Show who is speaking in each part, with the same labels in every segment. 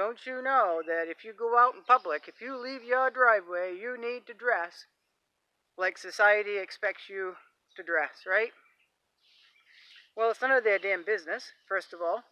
Speaker 1: don't you know that if you go out in public, if you leave your driveway, you need to dress like society expects you to dress, right? Well, it's none of their damn business, first of all.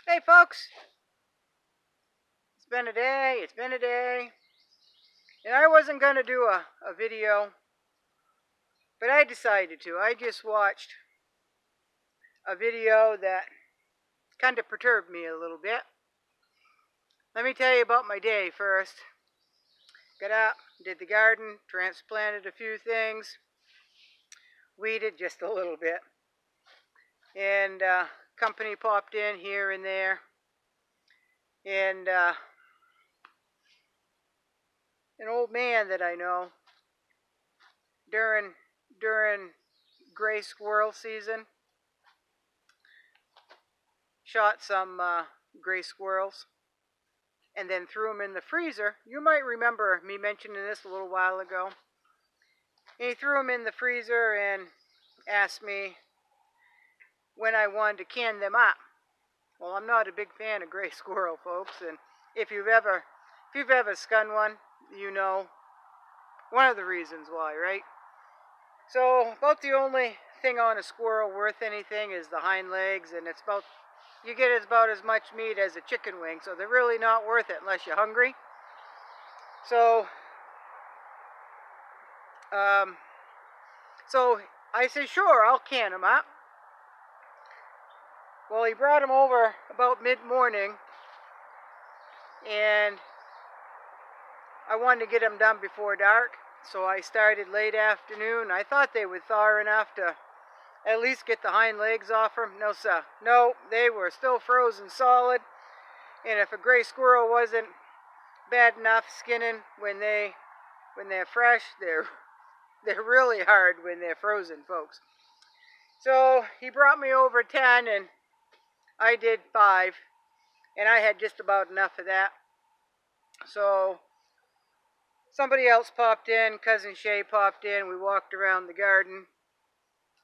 Speaker 1: Hey, folks, it's been a day, it's been a day. And I wasn't going to do a video, but I decided to. I just watched a video that kind of perturbed me a little bit. Let me tell you about my day first. Got up, did the garden, transplanted a few things, weeded just a little bit. And company popped in here and there. And an old man that I know during gray squirrel season shot some gray squirrels and then threw them in the freezer. You might remember me mentioning this a little while ago. And he threw them in the freezer and asked me when I wanted to can them up. Well, I'm not a big fan of gray squirrel, folks, and if you've ever skun one, you know one of the reasons why, right? So about the only thing on a squirrel worth anything is the hind legs, and you get about as much meat as a chicken wing, so they're really not worth it unless you're hungry. So I said, sure, I'll can them up. Well, he brought them over about mid-morning, and I wanted to get them done before dark, so I started late afternoon. I thought they would thaw enough to at least get the hind legs off them. No, sir. No, they were still frozen solid, and if a gray squirrel wasn't bad enough skinning when they're fresh, they're really hard when they're frozen, folks. So he brought me over 10, and I did 5, and I had just about enough of that. So somebody else popped in, Cousin Shay popped in, we walked around the garden,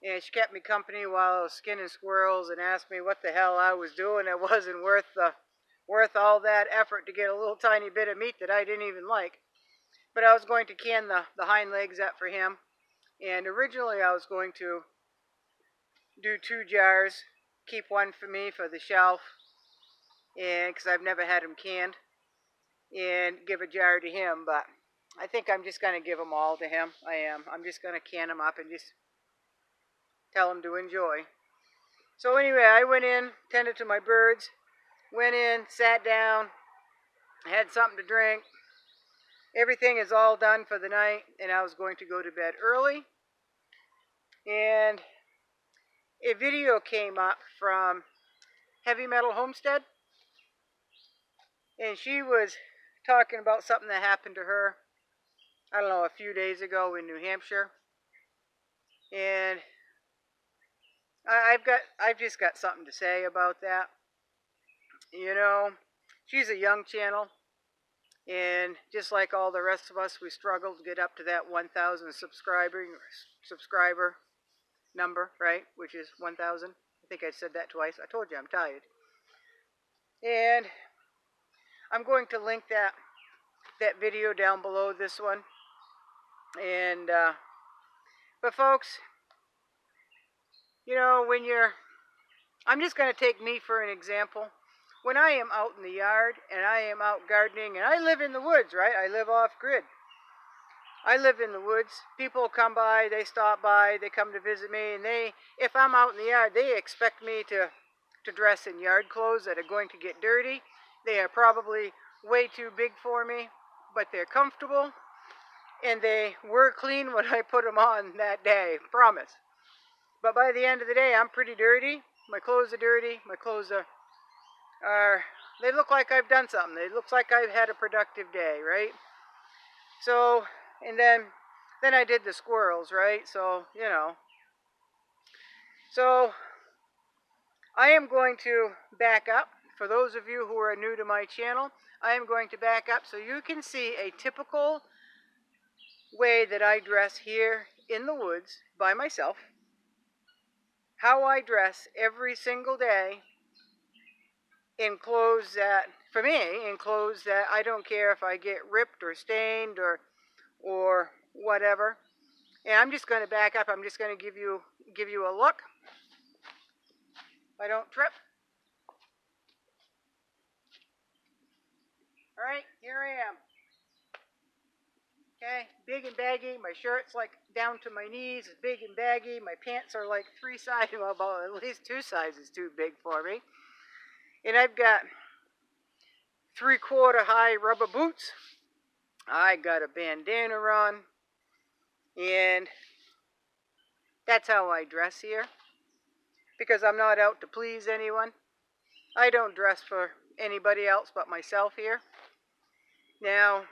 Speaker 1: and she kept me company while I was skinning squirrels and asked me what the hell I was doing. It wasn't worth all that effort to get a little tiny bit of meat that I didn't even like. But I was going to can the hind legs up for him, and originally I was going to do 2 jars, keep one for me for the shelf, and because I've never had them canned, and give a jar to him. But I think I'm just going to give them all to him. I'm just going to can them up and just tell him to enjoy. So anyway, I went in, tended to my birds, went in, sat down, had something to drink. Everything is all done for the night, and I was going to go to bed early. And a video came up from Heavy Metal Homestead, and she was talking about something that happened to her, I don't know, a few days ago in New Hampshire. And I've just got something to say about that. You know, she's a young channel, and just like all the rest of us, we struggled to get up to that 1,000 subscriber number, right? Which is 1,000. I think I said that twice. I told you I'm tired. And I'm going to link that video down below this one. And but folks, you know, I'm just going to take me for an example. When I am out in the yard and I am out gardening, and I live in the woods, right? I live off grid. I live in the woods. People come by, they stop by, they come to visit me, and if I'm out in the yard, they expect me to dress in yard clothes that are going to get dirty. They are probably way too big for me, but they're comfortable, and they were clean when I put them on that day, promise. But by the end of the day, I'm pretty dirty. My clothes are dirty. My clothes they look like I've done something. It looks like I've had a productive day, right? So, and then I did the squirrels, right? So, you know. So I am going to back up. For those of you who are new to my channel, I am going to back up so you can see a typical way that I dress here in the woods by myself. How I dress every single day in clothes that, for me, in clothes that I don't care if I get ripped or stained or whatever. And I'm just going to back up. I'm just going to give you a look. I don't trip. All right, here I am. Okay, big and baggy. My shirt's like down to my knees. It's big and baggy. My pants are like 3 sizes, well, about at least 2 sizes too big for me. And I've got 3/4 high rubber boots. I got a bandana on. And that's how I dress here. Because I'm not out to please anyone. I don't dress for anybody else but myself here. Now,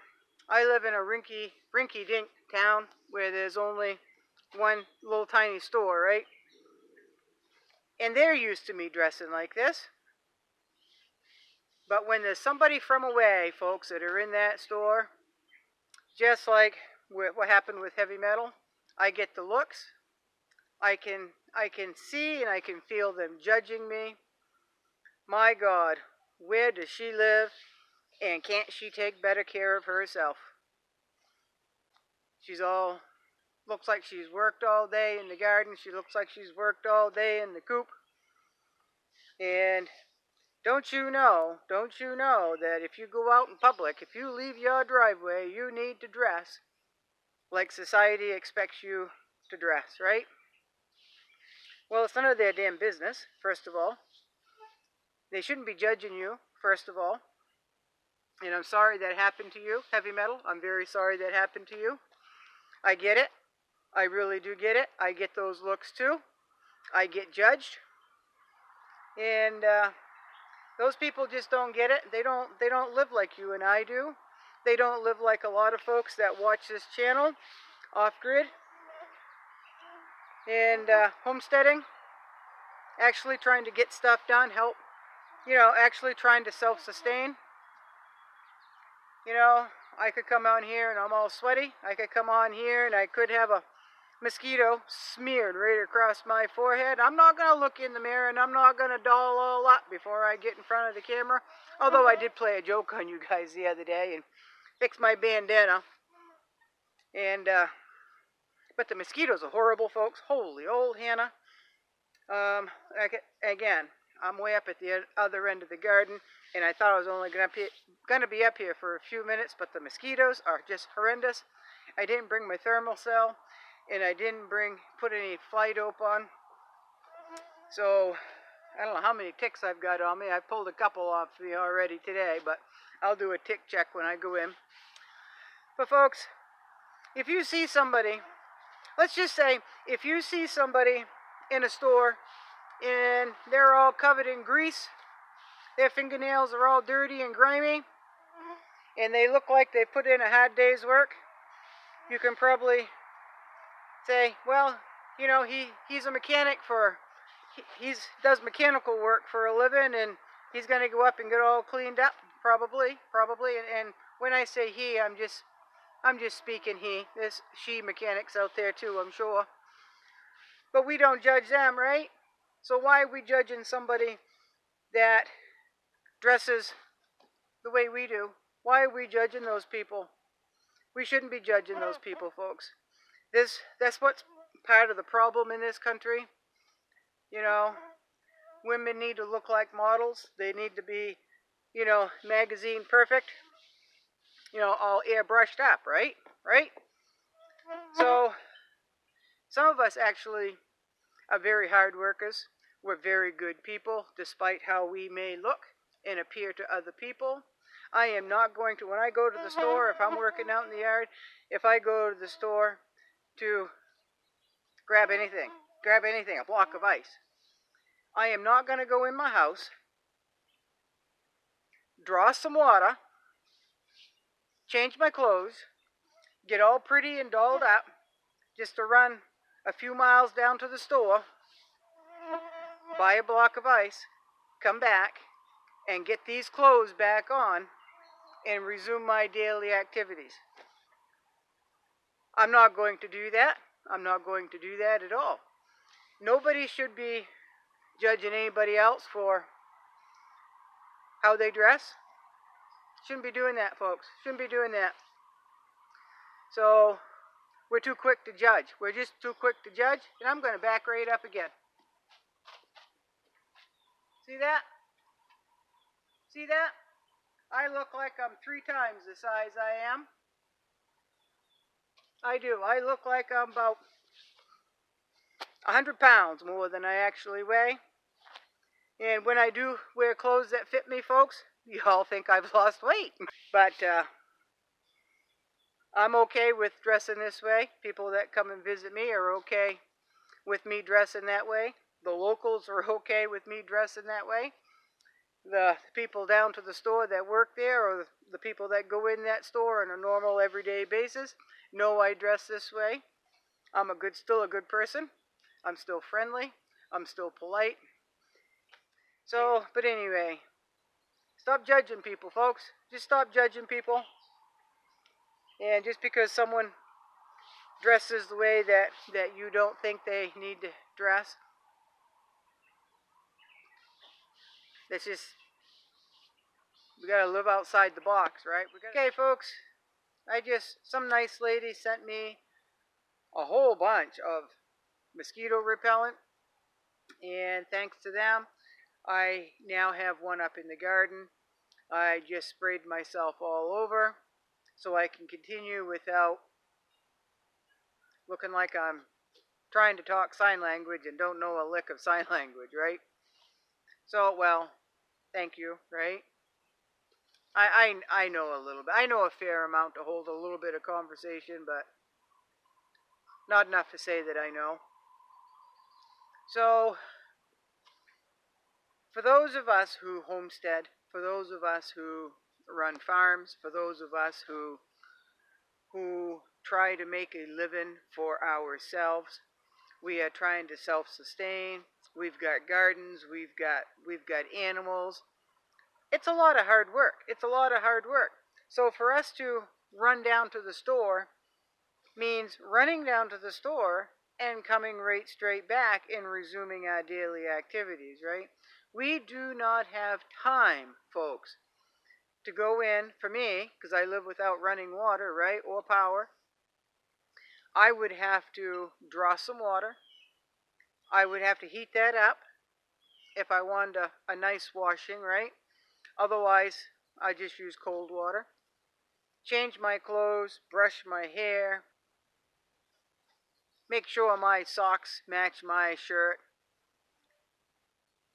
Speaker 1: I live in a rinky-dink town where there's only one little tiny store, right? And they're used to me dressing like this. But when there's somebody from away, folks, that are in that store, just like what happened with heavy metal, I get the looks. I can see and I can feel them judging me. My God, where does she live? And can't she take better care of herself? She's all, looks like she's worked all day in the garden. She looks like she's worked all day in the coop. And don't you know that if you go out in public, if you leave your driveway, you need to dress like society expects you to dress, right? Well, it's none of their damn business, first of all. They shouldn't be judging you, first of all. And I'm sorry that happened to you, heavy metal. I'm very sorry that happened to you. I get it. I really do get it. I get those looks too. I get judged. And those people just don't get it. They don't live like you and I do. They don't live like a lot of folks that watch this channel off-grid. And homesteading, actually trying to get stuff done, help, actually trying to self-sustain. I could come on here and I'm all sweaty. I could come on here and I could have a mosquito smeared right across my forehead. I'm not going to look in the mirror and I'm not going to doll all up before I get in front of the camera. Although I did play a joke on you guys the other day and fix my bandana. And, but the mosquitoes are horrible, folks. Holy old Hannah. Again, I'm way up at the other end of the garden, and I thought I was only going to be up here for a few minutes, but the mosquitoes are just horrendous. I didn't bring my thermal cell, and I didn't put any fly dope on. So, I don't know how many ticks I've got on me. I pulled a couple off me already today, but I'll do a tick check when I go in. But folks, if you see somebody, let's just say, if you see somebody in a store and they're all covered in grease, their fingernails are all dirty and grimy, and they look like they put in a hard day's work, you can probably say, well, he's a mechanic he does mechanical work for a living, and he's going to go up and get all cleaned up, probably, and when I say he, I'm just speaking he. There's she mechanics out there too, I'm sure. But we don't judge them, right? So why are we judging somebody that dresses the way we do? Why are we judging those people? We shouldn't be judging those people, folks. That's what's part of the problem in this country. Women need to look like models. They need to be, magazine perfect. All airbrushed up, right? Right? So, some of us actually are very hard workers. We're very good people, despite how we may look and appear to other people. I am not going to, when I go to the store, if I'm working out in the yard, if I go to the store to grab anything, a block of ice, I am not going to go in my house, draw some water, change my clothes, get all pretty and dolled up, just to run a few miles down to the store buy a block of ice, come back, and get these clothes back on and resume my daily activities. I'm not going to do that. I'm not going to do that at all. Nobody should be judging anybody else for how they dress. Shouldn't be doing that, folks. Shouldn't be doing that. So, we're too quick to judge. We're just too quick to judge, and I'm going to back right up again. See that? See that? I look like I'm 3 times the size I am. I do. I look like I'm about 100 pounds more than I actually weigh. And when I do wear clothes that fit me, folks, you all think I've lost weight. But I'm okay with dressing this way. People that come and visit me are okay with me dressing that way. The locals are okay with me dressing that way. The people down to the store that work there, or the people that go in that store on a normal everyday basis, know I dress this way. I'm still a good person. I'm still friendly. I'm still polite. So, but anyway, stop judging people, folks. Just stop judging people. And just because someone dresses the way that you don't think they need to dress, that's just, we gotta live outside the box, right? Okay, folks, some nice lady sent me a whole bunch of mosquito repellent, and thanks to them, I now have one up in the garden. I just sprayed myself all over so I can continue without looking like I'm trying to talk sign language and don't know a lick of sign language, right? So, well, thank you, right? I know a little bit. I know a fair amount to hold a little bit of conversation, but not enough to say that I know. So, for those of us who homestead, for those of us who run farms, for those of us who try to make a living for ourselves, we are trying to self-sustain. We've got gardens, we've got animals. It's a lot of hard work. It's a lot of hard work. So for us to run down to the store means running down to the store and coming right straight back and resuming our daily activities, right? We do not have time, folks, to go in, for me, because I live without running water, right, or power. I would have to draw some water. I would have to heat that up if I wanted a nice washing, right? Otherwise, I just use cold water. Change my clothes, brush my hair, make sure my socks match my shirt.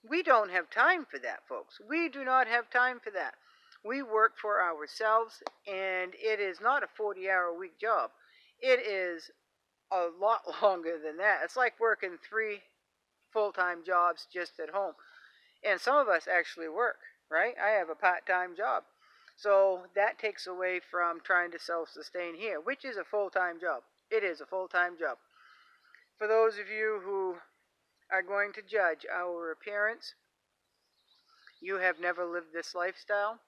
Speaker 1: We don't have time for that, folks. We do not have time for that. We work for ourselves, and it is not a 40-hour-a-week job. It is a lot longer than that. It's like working 3 full-time jobs just at home. And some of us actually work, right? I have a part-time job. So that takes away from trying to self-sustain here, which is a full-time job. It is a full-time job. For those of you who are going to judge our appearance, you have never lived this lifestyle.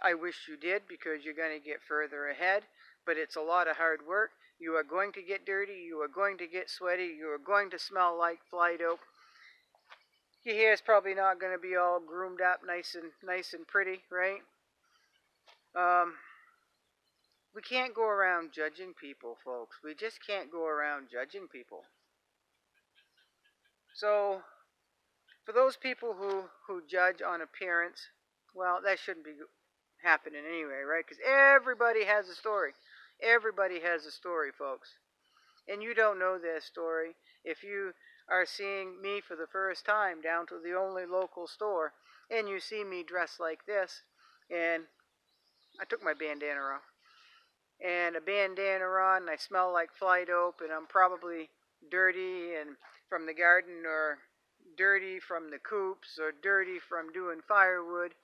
Speaker 1: I wish you did, because you're going to get further ahead, but it's a lot of hard work. You are going to get dirty, you are going to get sweaty, you are going to smell like fly dope. Your hair is probably not going to be all groomed up nice and pretty, right? We can't go around judging people, folks. We just can't go around judging people. So, for those people who judge on appearance, well, that shouldn't be happening anyway, right? Because everybody has a story. Everybody has a story, folks. And you don't know their story. If you are seeing me for the first time down to the only local store, and you see me dressed like this, and I took my bandana off, and a bandana on, and I smell like fly dope, and I'm probably dirty and from the garden, or dirty from the coops, or dirty from doing firewood,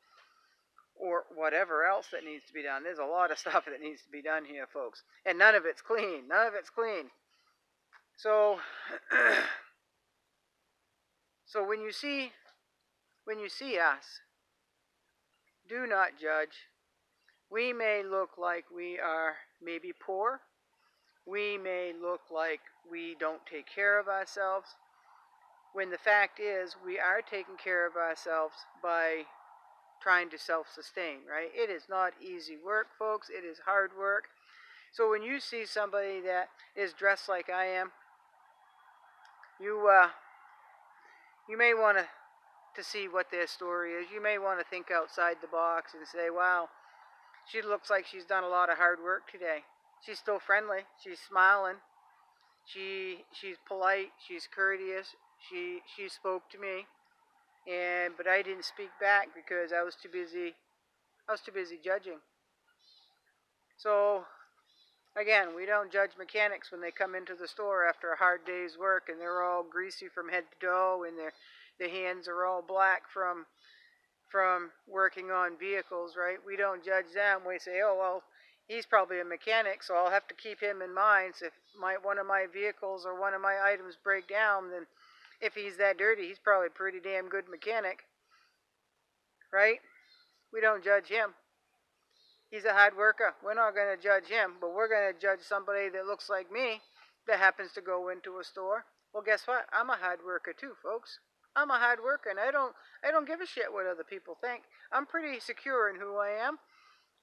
Speaker 1: or whatever else that needs to be done. There's a lot of stuff that needs to be done here, folks, and none of it's clean. None of it's clean. So, So when you see us, do not judge. We may look like we are maybe poor. We may look like we don't take care of ourselves, when the fact is we are taking care of ourselves by trying to self-sustain, right? It is not easy work, folks. It is hard work. So when you see somebody that is dressed like I am, you may want to see what their story is. You may want to think outside the box and say, wow, she looks like she's done a lot of hard work today. She's still friendly. She's smiling. She's polite. She's courteous. She spoke to me, but I didn't speak back because I was too busy. I was too busy judging. So again, we don't judge mechanics when they come into the store after a hard day's work and they're all greasy from head to toe and their hands are all black from working on vehicles, right? We don't judge them. We say, oh, well, he's probably a mechanic, so I'll have to keep him in mind. So if one of my vehicles or one of my items break down, then if he's that dirty, he's probably a pretty damn good mechanic, right? We don't judge him. He's a hard worker. We're not going to judge him, but we're going to judge somebody that looks like me that happens to go into a store. Well, guess what? I'm a hard worker too, folks. I'm a hard worker, and I don't give a shit what other people think. I'm pretty secure in who I am.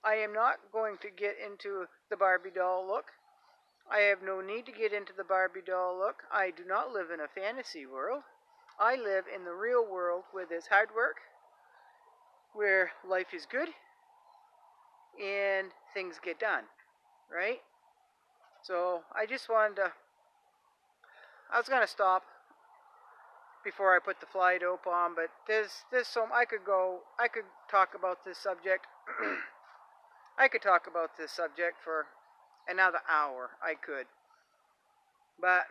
Speaker 1: I am not going to get into the Barbie doll look. I have no need to get into the Barbie doll look. I do not live in a fantasy world. I live in the real world where there's hard work, where life is good, and things get done, right? So I just wanted to, I was going to stop before I put the fly dope on, but there's some, I could talk about this subject. I could talk about this subject for another hour. I could. But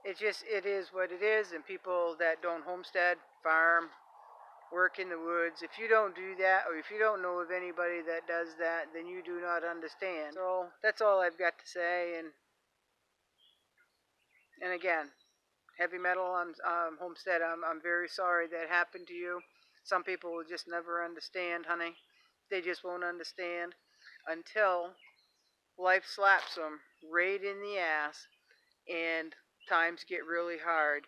Speaker 1: it is what it is, and people that don't homestead, farm, work in the woods, if you don't do that, or if you don't know of anybody that does that, then you do not understand. So that's all I've got to say, and again, heavy metal, homestead, I'm very sorry that happened to you. Some people will just never understand, honey. They just won't understand until life slaps them right in the ass and times get really hard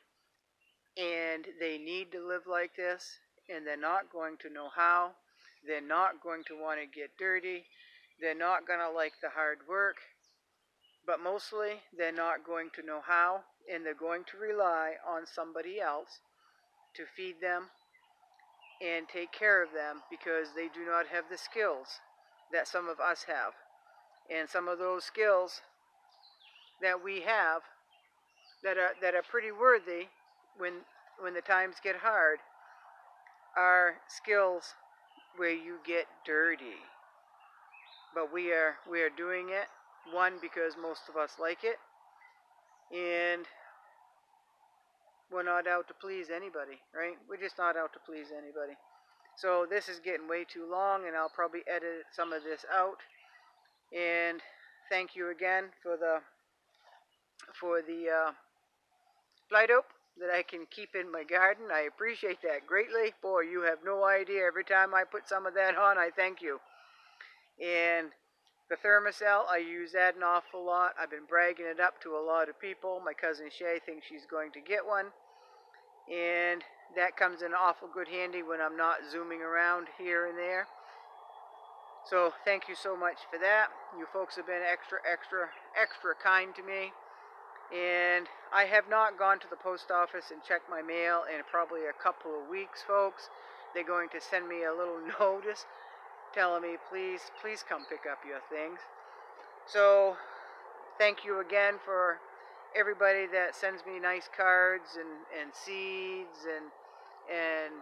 Speaker 1: and they need to live like this and they're not going to know how. They're not going to want to get dirty. They're not going to like the hard work. But mostly, they're not going to know how, and they're going to rely on somebody else to feed them and take care of them because they do not have the skills that some of us have. And some of those skills that we have that are pretty worthy when the times get hard are skills where you get dirty. But we are doing it, one, because most of us like it, and we're not out to please anybody, right? We're just not out to please anybody. So this is getting way too long, and I'll probably edit some of this out. And thank you again for the fly dope that I can keep in my garden. I appreciate that greatly. Boy, you have no idea. Every time I put some of that on, I thank you. And the thermocell, I use that an awful lot. I've been bragging it up to a lot of people. My cousin Shay thinks she's going to get one. And that comes in awful good handy when I'm not zooming around here and there. So thank you so much for that. You folks have been extra kind to me. And I have not gone to the post office and checked my mail in probably a couple of weeks, folks. They're going to send me a little notice telling me, please come pick up your things. So thank you again for everybody that sends me nice cards and seeds and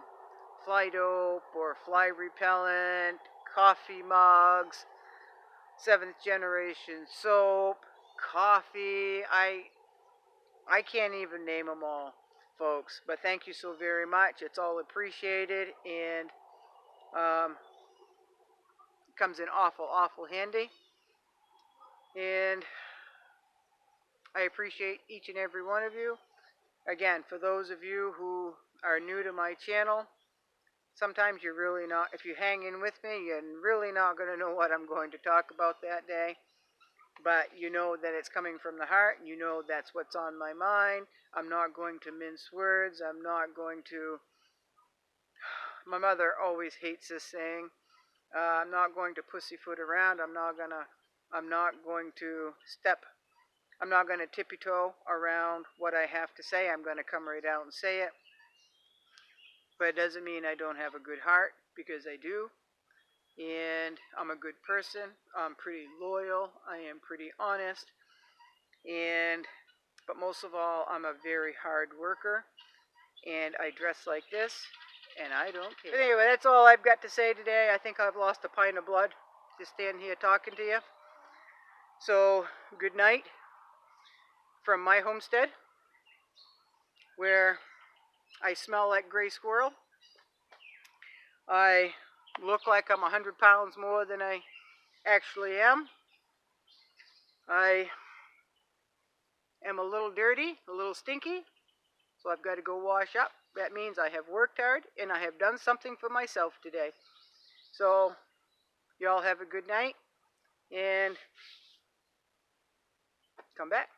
Speaker 1: fly dope or fly repellent, coffee mugs, 7th generation soap, coffee. I can't even name them all, folks. But thank you so very much. It's all appreciated, and comes in awful handy. And I appreciate each and every one of you. Again, for those of you who are new to my channel, sometimes you're really not, if you hang in with me, you're really not going to know what I'm going to talk about that day. But you know that it's coming from the heart. You know that's what's on my mind. I'm not going to mince words. I'm not going to... My mother always hates this saying. I'm not going to pussyfoot around. I'm not going to tippy-toe around what I have to say. I'm going to come right out and say it. But it doesn't mean I don't have a good heart, because I do. And I'm a good person. I'm pretty loyal. I am pretty honest. But most of all, I'm a very hard worker. And I dress like this, and I don't care. But anyway, that's all I've got to say today. I think I've lost a pint of blood just standing here talking to you. So, good night from my homestead, where I smell like gray squirrel. I look like I'm 100 pounds more than I actually am. I am a little dirty, a little stinky, so I've got to go wash up. That means I have worked hard and I have done something for myself today. So, y'all have a good night and come back.